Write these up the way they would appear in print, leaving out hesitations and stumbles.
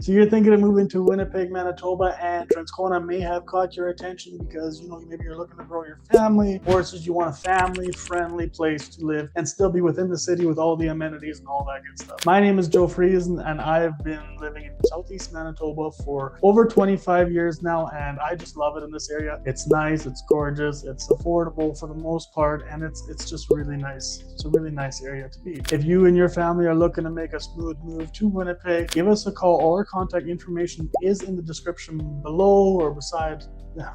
So you're thinking of moving to Winnipeg, Manitoba, and Transcona may have caught your attention because, maybe you're looking to grow your family, or it's just you want a family-friendly place to live and still be within the city with all the amenities and all that good stuff. My name is Joe Friesen, and I've been living in Southeast Manitoba for over 25 years now, and I just love it in this area. It's nice, it's gorgeous, it's affordable for the most part, and it's just really nice. It's a really nice area to be. If you and your family are looking to make a smooth move to Winnipeg, give us a call. All our contact information is in the description below or beside. Yeah,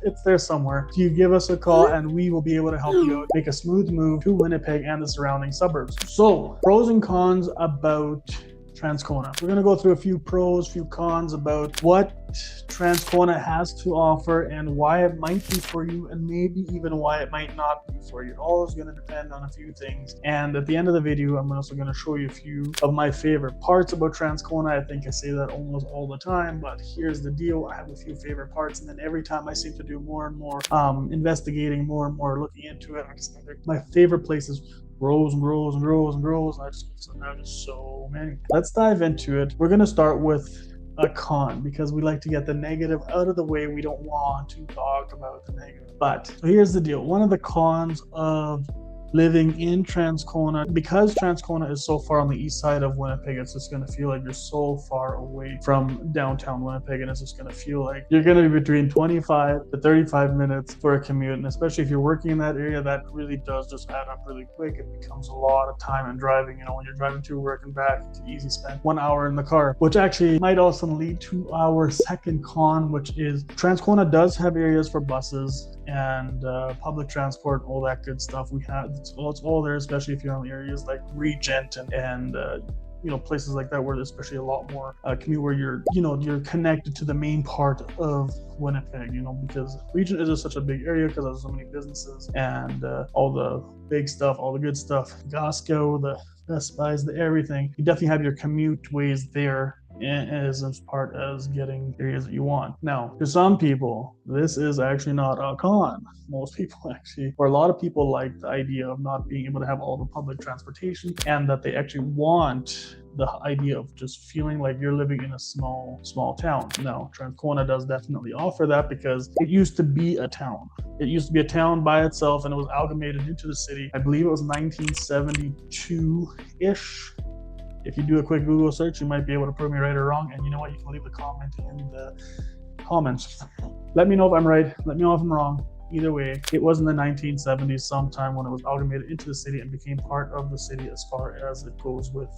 it's there somewhere. You give us a call and we will be able to help you out make a smooth move to Winnipeg and the surrounding suburbs. So, pros and cons about Transcona. We're going to go through a few pros, few cons about what Transcona has to offer and why it might be for you, and maybe even why it might not be for you. It all is going to depend on a few things. And at the end of the video, I'm also going to show you a few of my favorite parts about Transcona. I think I say that almost all the time, but here's the deal. I have a few favorite parts, and then every time I seem to do more and more investigating, more and more looking into it, my favorite places grows and grows and grows and grows. I just so many. Let's dive into it. We're going to start with a con because we like to get the negative out of the way. We don't want to talk about the negative. But so here's the deal. One of the cons of living in Transcona, because Transcona is so far on the east side of Winnipeg, it's just going to feel like you're so far away from downtown Winnipeg, and it's just going to feel like you're going to be between 25 to 35 minutes for a commute. And especially if you're working in that area, that really does just add up really quick. It becomes a lot of time and driving. When you're driving to work and back, you can easily spend 1 hour in the car, which actually might also lead to our second con, which is Transcona does have areas for buses and public transport, all that good stuff. It's all there, especially if you're in areas like Regent and places like that, where there's especially a lot more commute, where you're connected to the main part of Winnipeg, because Regent is just such a big area because there's so many businesses and all the big stuff, all the good stuff, Costco, the Best Buys, the everything. You definitely have your commute ways there as part as getting areas that you want. Now, to some people, this is actually not a con. Most people actually, or a lot of people, like the idea of not being able to have all the public transportation, and that they actually want the idea of just feeling like you're living in a small town. Now, Transcona does definitely offer that because it used to be a town. It used to be a town by itself, and it was amalgamated into the city. I believe it was 1972-ish. If you do a quick Google search, you might be able to prove me right or wrong. And you know what? You can leave a comment in the comments. Let me know if I'm right. Let me know if I'm wrong. Either way, it was in the 1970s sometime when it was amalgamated into the city and became part of the city as far as it goes with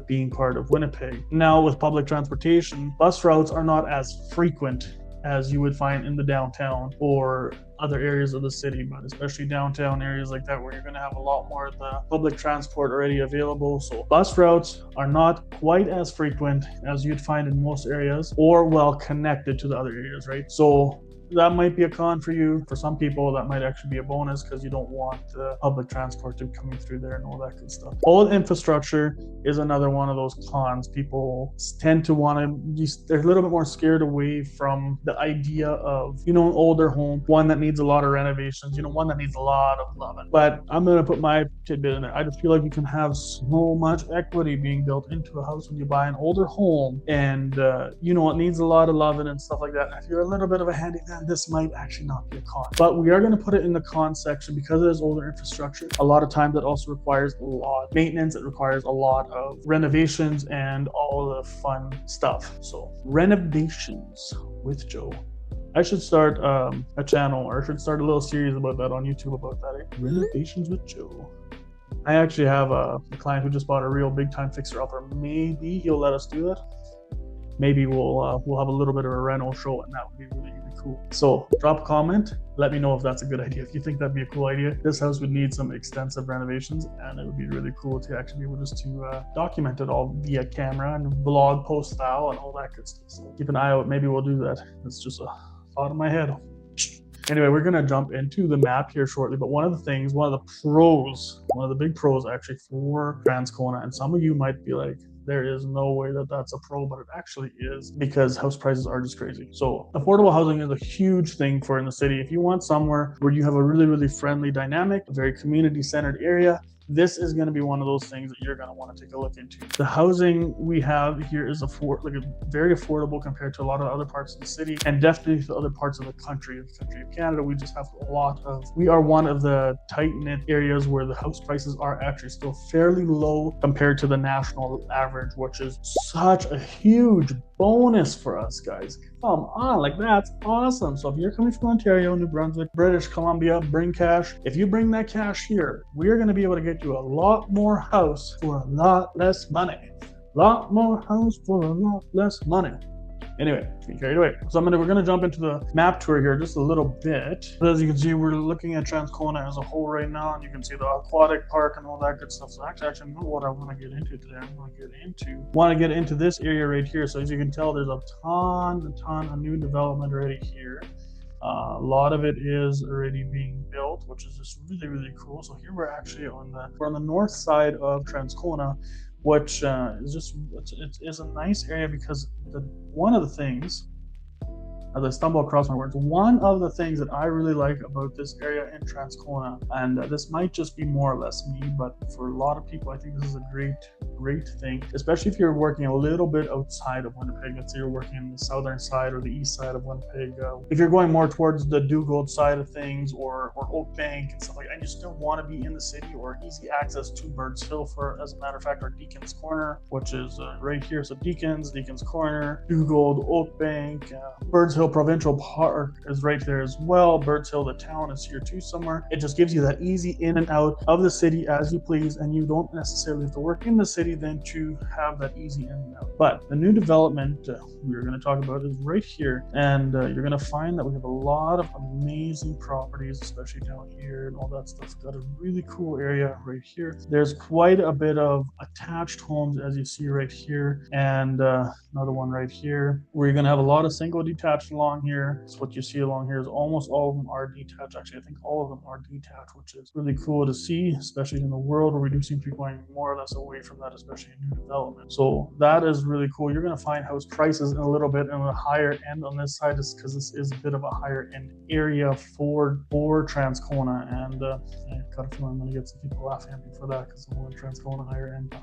being part of Winnipeg. Now, with public transportation, bus routes are not as frequent as you would find in the downtown or other areas of the city, but especially downtown areas like that, where you're going to have a lot more of the public transport already available. So bus routes are not quite as frequent as you'd find in most areas, or well connected to the other areas, right? So that might be a con for you. For some people, that might actually be a bonus because you don't want the public transport to be coming through there and all that good stuff. Old infrastructure is another one of those cons. People tend to want to, they're a little bit more scared away from the idea of, an older home, one that needs a lot of renovations, one that needs a lot of loving. But I'm going to put my tidbit in there. I just feel like you can have so much equity being built into a house when you buy an older home, and it needs a lot of loving and stuff like that. And if you're a little bit of a handyman, this might actually not be a con, but we are going to put it in the con section because it is older infrastructure. A lot of times it also requires a lot of maintenance. It requires a lot of renovations and all the fun stuff. So renovations with Joe. I should start a channel, or I should start a little series about that on YouTube about that. Renovations with Joe. I actually have a client who just bought a real big time fixer upper. Maybe he'll let us do that. Maybe we'll have a little bit of a reno show, and that would be really cool. So drop a comment. Let me know if that's a good idea. If you think that'd be a cool idea, this house would need some extensive renovations, and it would be really cool to actually be able just to document it all via camera and blog post style and all that good stuff. So keep an eye out. Maybe we'll do that. It's just a thought in my head. Anyway, we're going to jump into the map here shortly, but one of the big pros actually for Transcona, and some of you might be like, there is no way that that's a pro, but it actually is, because house prices are just crazy. So affordable housing is a huge thing for in the city. If you want somewhere where you have a really, really friendly dynamic, a very community-centered area, this is going to be one of those things that you're going to want to take a look into. The housing we have here is very affordable compared to a lot of other parts of the city, and definitely to other parts of the country. The country of Canada, we just have we are one of the tight-knit areas where the house prices are actually still fairly low compared to the national average, which is such a huge bonus for us, guys. Come on, like, that's awesome. So if you're coming from Ontario, New Brunswick, British Columbia, bring cash. If you bring that cash here, we're going to be able to get you a lot more house for a lot less money. Lot more house for a lot less money. Anyway, get carried away. So we're gonna jump into the map tour here just a little bit. As you can see, we're looking at Transcona as a whole right now, and you can see the aquatic park and all that good stuff. So actually know what I want to get into today. I want to get into this area right here. So as you can tell, there's a ton of new development already here. A lot of it is already being built, which is just really cool. So here we're actually on the north side of Transcona, which is a nice area because one of the things, as I stumble across my words, one of the things that I really like about this area in Transcona, and this might just be more or less me, but for a lot of people, I think this is a great thing, especially if you're working a little bit outside of Winnipeg. Let's say you're working on the southern side or the east side of Winnipeg. If you're going more towards the Dugald side of things or Oak Bank and stuff like that, and you still want to be in the city or easy access to Birds Hill, as a matter of fact, or Deacon's Corner, which is right here. So Deacon's Corner, Dugald, Oak Bank, Birds Hill Provincial Park is right there as well. Birds Hill, the town, is here too somewhere. It just gives you that easy in and out of the city as you please, and you don't necessarily have to work in the city then to have that easy in and out. But the new development we're going to talk about is right here, and you're going to find that we have a lot of amazing properties, especially down here and all that stuff. Got a really cool area right here. There's quite a bit of attached homes, as you see right here, and another one right here, where you're going to have a lot of single detached along here. So what you see along here is almost all of them are detached. Actually, I think all of them are detached, which is really cool to see, especially in the world where we do seem to be going more or less away from that, especially in new development. So that is really cool. You're going to find house prices in a little bit on the higher end on this side, just because this is a bit of a higher end area for Transcona, and I got a feeling I'm going to get some people laughing at me for that because I'm on Transcona higher end.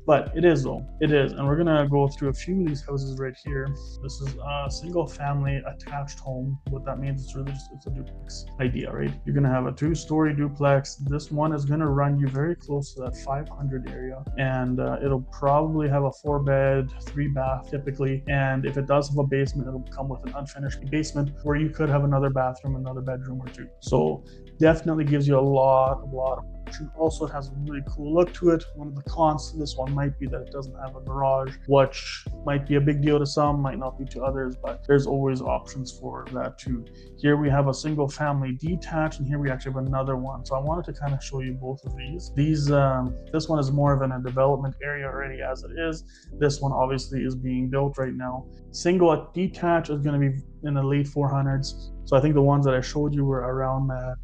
But it is though. It is, and we're going to go through a few of these houses right here. This is a single family attached home. What that means is really it's a duplex idea, right? You're going to have a 2-story duplex. This one is going to run you very close to that 500 area, and it'll probably have a 4-bed, 3-bath typically, and if it does have a basement, it'll come with an unfinished basement where you could have another bathroom, another bedroom or two. So definitely gives you a lot of option. Also, it has a really cool look to it. One of the cons to this one might be that it doesn't have a garage, which might be a big deal to some, might not be to others, but there's always options for that too. Here we have a single family detached, and here we actually have another one. So I wanted to kind of show you both of these. This one is more of a development area already as it is. This one obviously is being built right now. Single detached is going to be in the late 400s. So I think the ones that I showed you were around that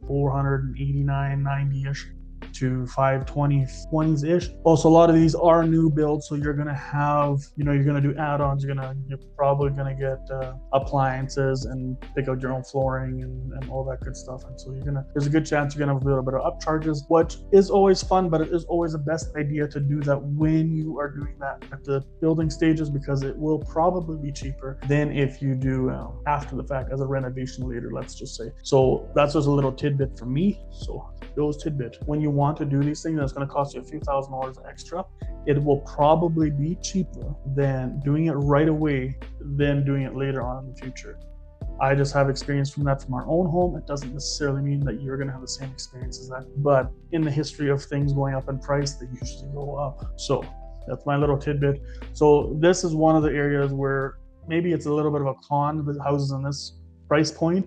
489, 90-ish to 520s-ish. Also, a lot of these are new builds, so you're gonna have, you're gonna do add-ons. You're probably gonna get appliances and pick out your own flooring and all that good stuff. And so there's a good chance you're gonna have a little bit of upcharges, which is always fun, but it is always the best idea to do that when you are doing that at the building stages, because it will probably be cheaper than if you do after the fact as a renovation later, let's just say. So that's just a little tidbit for me. So those tidbits, when you want to do these things, that's going to cost you a few $1,000s extra. It will probably be cheaper than doing it right away than doing it later on in the future. I just have experience from that from our own home. It doesn't necessarily mean that you're going to have the same experience as that, but in the history of things going up in price, they usually go up. So that's my little tidbit. So this is one of the areas where maybe it's a little bit of a con with houses in this price point,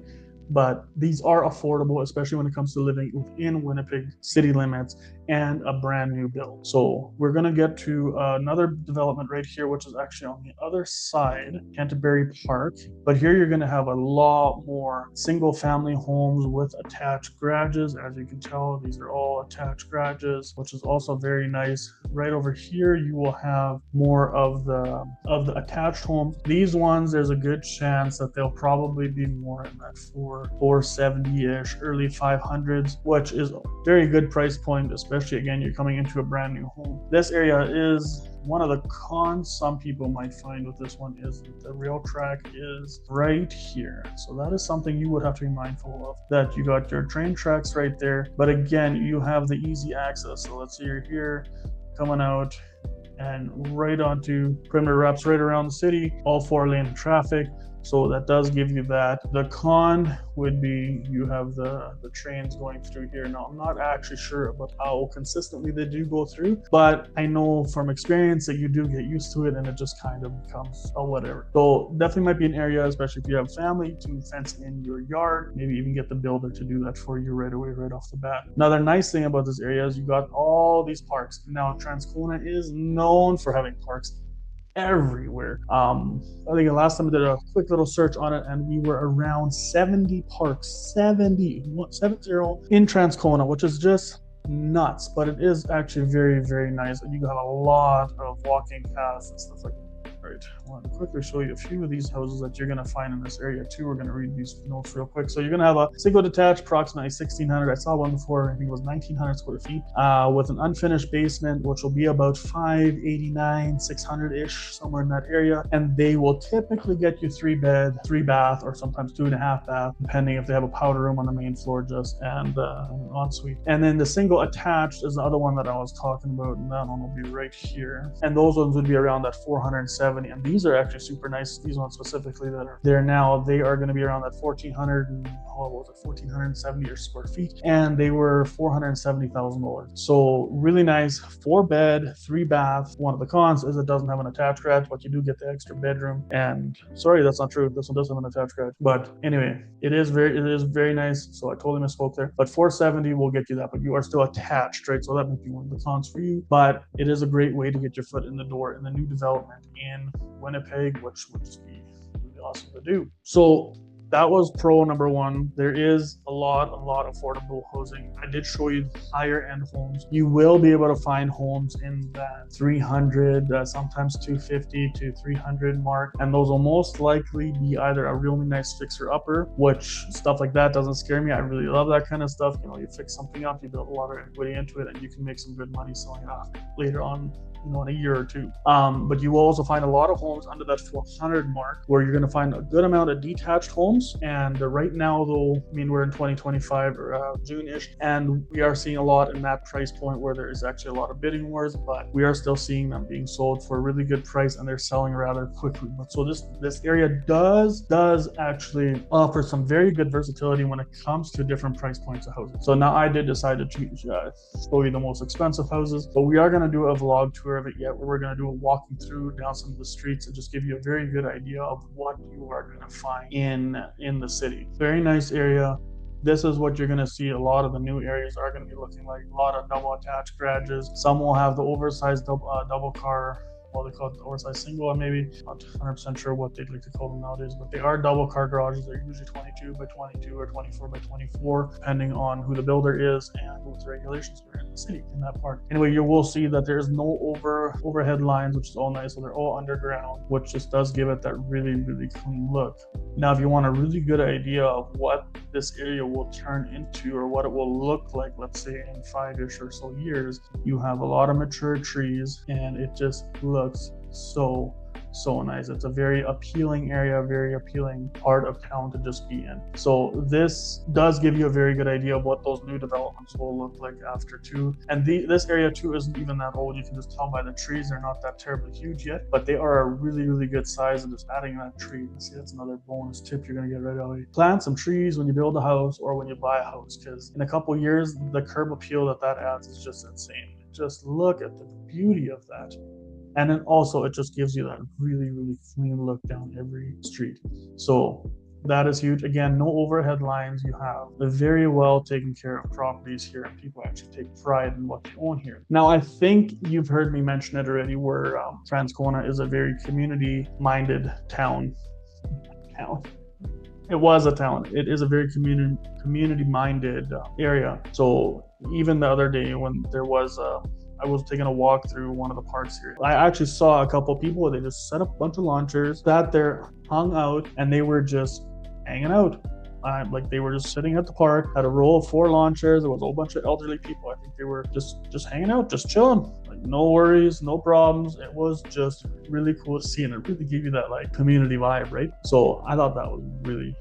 but these are affordable, especially when it comes to living within Winnipeg city limits and a brand new build. So we're going to get to another development right here, which is actually on the other side, Canterbury Park. But here you're going to have a lot more single family homes with attached garages. As you can tell, these are all attached garages, which is also very nice. Right over here, you will have more of the attached homes. These ones, there's a good chance that they'll probably be more in that 470-ish, early 500s, which is a very good price point, especially especially again, you're coming into a brand new home. This area is one of the cons some people might find with this one is that the rail track is right here. So that is something you would have to be mindful of, that you got your train tracks right there. But again, you have the easy access. So let's say you're here coming out and right onto perimeter wraps right around the city, all 4-lane traffic. So that does give you that. The con would be you have the trains going through here. Now, I'm not actually sure about how consistently they do go through, but I know from experience that you do get used to it and it just kind of becomes a whatever. So definitely might be an area, especially if you have family, to fence in your yard, maybe even get the builder to do that for you right away, right off the bat. Another nice thing about this area is you got all these parks. Now, Transcona is known for having parks everywhere. I think the last time I did a quick little search on it and we were around 70 parks, 70 in Transcona, which is just nuts, but it is actually very, very nice. And you got a lot of walking paths and stuff like that. Right, I want to quickly show you a few of these houses that you're going to find in this area too. We're going to read these notes real quick. So you're going to have a single detached, approximately 1,600. I saw one before, I think it was 1,900 square feet, with an unfinished basement, which will be about 589, 600-ish, somewhere in that area. And they will typically get you 3-bed, 3-bath, or sometimes 2.5 bath, depending if they have a powder room on the main floor just and an ensuite. And then the single attached is the other one that I was talking about, and that one will be right here. And those ones would be around that 470. And these are actually super nice. These ones specifically that are there now, they are going to be around that 1,470 square feet, and they were $470,000. So really nice, 4-bed, 3-bath. One of the cons is it doesn't have an attached garage, but you do get the extra bedroom. And sorry, that's not true. This one does have an attached garage. But anyway, it is very nice. So I totally misspoke there. But 470 will get you that, but you are still attached, right? So that might be one of the cons for you. But it is a great way to get your foot in the door in the new development in Winnipeg, which would just be really awesome to do. So that was pro number one. There is a lot of affordable housing. I did show you higher end homes. You will be able to find homes in that 300, sometimes 250 to 300 mark. And those will most likely be either a really nice fixer upper, which stuff like that doesn't scare me. I really love that kind of stuff. You know, you fix something up, you build a lot of equity into it, and you can make some good money selling it off later on, you know, in a year or two. But you will also find a lot of homes under that 400 mark where you're going to find a good amount of detached homes. And right now, though, I mean, we're in 2025 or June-ish, and we are seeing a lot in that price point where there is actually a lot of bidding wars, but we are still seeing them being sold for a really good price, and they're selling rather quickly. But so this area does actually offer some very good versatility when it comes to different price points of houses. So now I did decide to show you the most expensive houses, but we are going to do a vlog tour of it yet, where we're going to do a walking through down some of the streets and just give you a very good idea of what you are going to find in the city. Very nice area. This is what you're going to see. A lot of the new areas are going to be looking like a lot of double attached garages. Some will have the oversized double car, well, they call it the oversized single, or maybe not 100% sure what they'd like to call them nowadays, but they are double car garages. They're usually 22 by 22 or 24 by 24, depending on who the builder is and what the regulations are in the city in that part. Anyway, you will see that there's no overhead lines, which is all nice. So they're all underground, which just does give it that really, really clean look. Now, if you want a really good idea of what this area will turn into or what it will look like, let's say in 5-ish or so years, you have a lot of mature trees and it just looks so nice. It's a very appealing area, very appealing part of town to just be in. So this does give you a very good idea of what those new developments will look like after too. And this area too isn't even that old. You can just tell by the trees, they're not that terribly huge yet, but they are a really, really good size. And just adding that tree, see, that's another bonus tip you're going to get right away. Plant some trees when you build a house or when you buy a house, because in a couple of years, the curb appeal that adds is just insane. Just look at the beauty of that. And then also it just gives you that really, really clean look down every street. So that is huge. Again, no overhead lines. You have the very well taken care of properties here, and people actually take pride in what they own here. Now, I think you've heard me mention it already, where Transcona is a very community-minded town. It was a town. It is a very community-minded area. So even the other day when there was I was taking a walk through one of the parks here, I actually saw a couple of people. They just set up a bunch of lawn chairs, sat there, hung out, and they were just hanging out. Like they were just sitting at the park, had a row of 4 lawn chairs. There was a whole bunch of elderly people. I think they were just hanging out, just chilling. Like no worries, no problems. It was just really cool to see, and it really gave you that like community vibe, right? So I thought that was really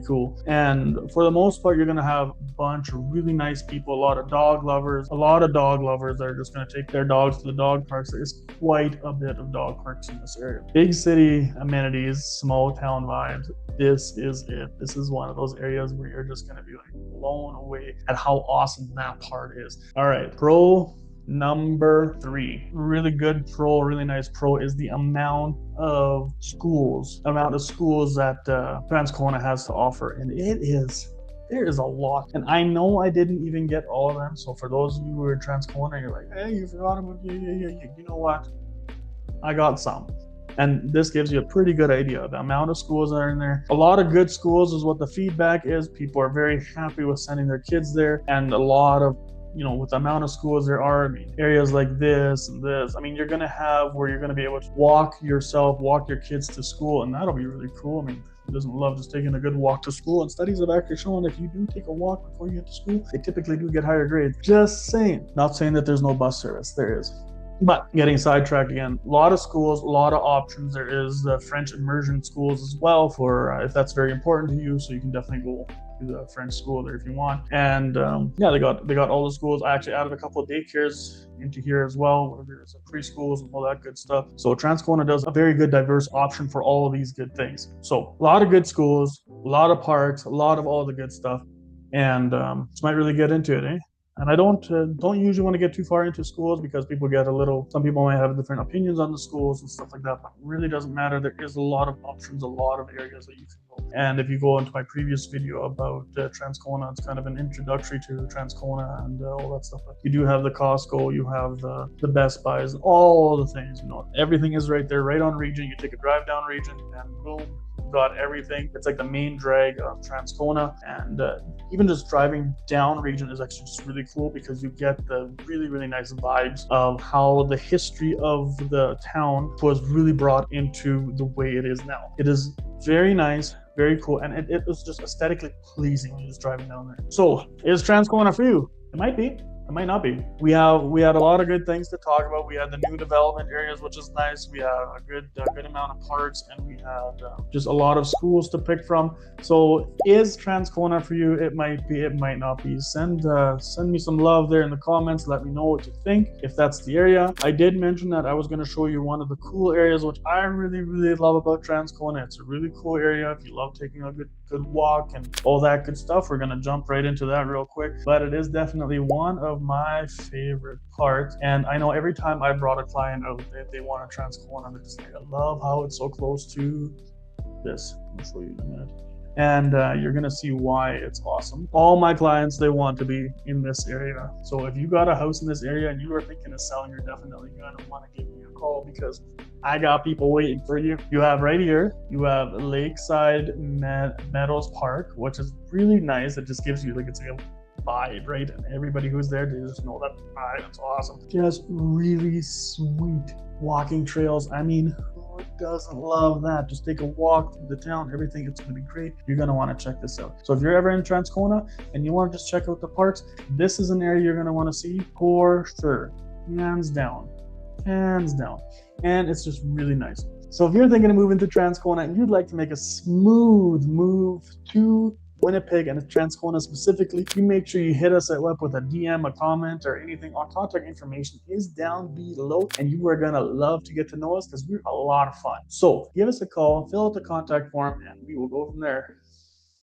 cool. And for the most part, you're going to have a bunch of really nice people, a lot of dog lovers that are just going to take their dogs to the dog parks. There's quite a bit of dog parks in this area. Big city amenities, small town vibes. This is it. This is one of those areas where you're just going to be like blown away at how awesome that part is. All right, pro number 3, really good pro, really nice pro, is the amount of schools that Transcona has to offer. And there is a lot. And I know I didn't even get all of them. So for those of you who are in Transcona, you're like, hey, you forgot about, yeah. You know what? I got some. And this gives you a pretty good idea of the amount of schools that are in there. A lot of good schools is what the feedback is. People are very happy with sending their kids there. And a lot of, with the amount of schools there are, I mean, areas like this and this, I mean, you're going to have where you're going to be able to walk your kids to school, and that'll be really cool. I mean, who doesn't love just taking a good walk to school? And studies have actually shown if you do take a walk before you get to school, they typically do get higher grades. Just saying. Not saying that there's no bus service. There is. But getting sidetracked again, a lot of schools, a lot of options. There is the French immersion schools as well for if that's very important to you. So you can definitely go to the French school there if you want. And yeah, they got all the schools. I actually added a couple of daycares into here as well, where there's preschools and all that good stuff. So Transcona does a very good diverse option for all of these good things. So a lot of good schools, a lot of parks, a lot of all the good stuff. And just might really get into it, eh? And I don't usually want to get too far into schools because some people might have different opinions on the schools and stuff like that, but it really doesn't matter. There is a lot of options, a lot of areas that you can go. And if you go into my previous video about Transcona, it's kind of an introductory to Transcona and all that stuff. You do have the Costco, you have the Best Buys, all the things, everything is right there, right on Regent. You take a drive down Regent and boom, got everything. It's like the main drag of Transcona, and even just driving down Regent is actually just really cool because you get the really nice vibes of how the history of the town was really brought into the way it is now. It is very nice, very cool, and it was just aesthetically pleasing when you're just driving down there. So is Transcona for you? It might be. It might not be. We had a lot of good things to talk about. We had the new development areas, which is nice. We had a good amount of parks, and we had just a lot of schools to pick from. So is Transcona for you? It might be. It might not be. Send me some love there in the comments. Let me know what you think, if that's the area. I did mention that I was going to show you one of the cool areas, which I really love about Transcona. It's a really cool area. If you love taking a good walk and all that good stuff, we're going to jump right into that real quick. But it is definitely one of my favorite parts, and I know every time I brought a client out, they want a Transcona, they're just like, I love how it's so close to this. I'll show you in a minute, and you're gonna see why it's awesome. All my clients, they want to be in this area. So if you got a house in this area and you are thinking of selling, you're definitely gonna want to give me a call because I got people waiting for you. You have right here, you have Lakeside Meadows Park, which is really nice. It just gives you it's like a vibe, right? And everybody who's there, they just know that vibe. It's awesome. Just really sweet walking trails. I mean, who doesn't love that? Just take a walk through the town, everything. It's going to be great. You're going to want to check this out. So if you're ever in Transcona and you want to just check out the parks, this is an area you're going to want to see for sure. Hands down. And it's just really nice. So if you're thinking of moving to Transcona and you'd like to make a smooth move to Winnipeg and Transcona specifically, you make sure you hit us up with a DM, a comment, or anything. Our contact information is down below, and you are gonna love to get to know us because we're a lot of fun. So give us a call, fill out the contact form, and we will go from there.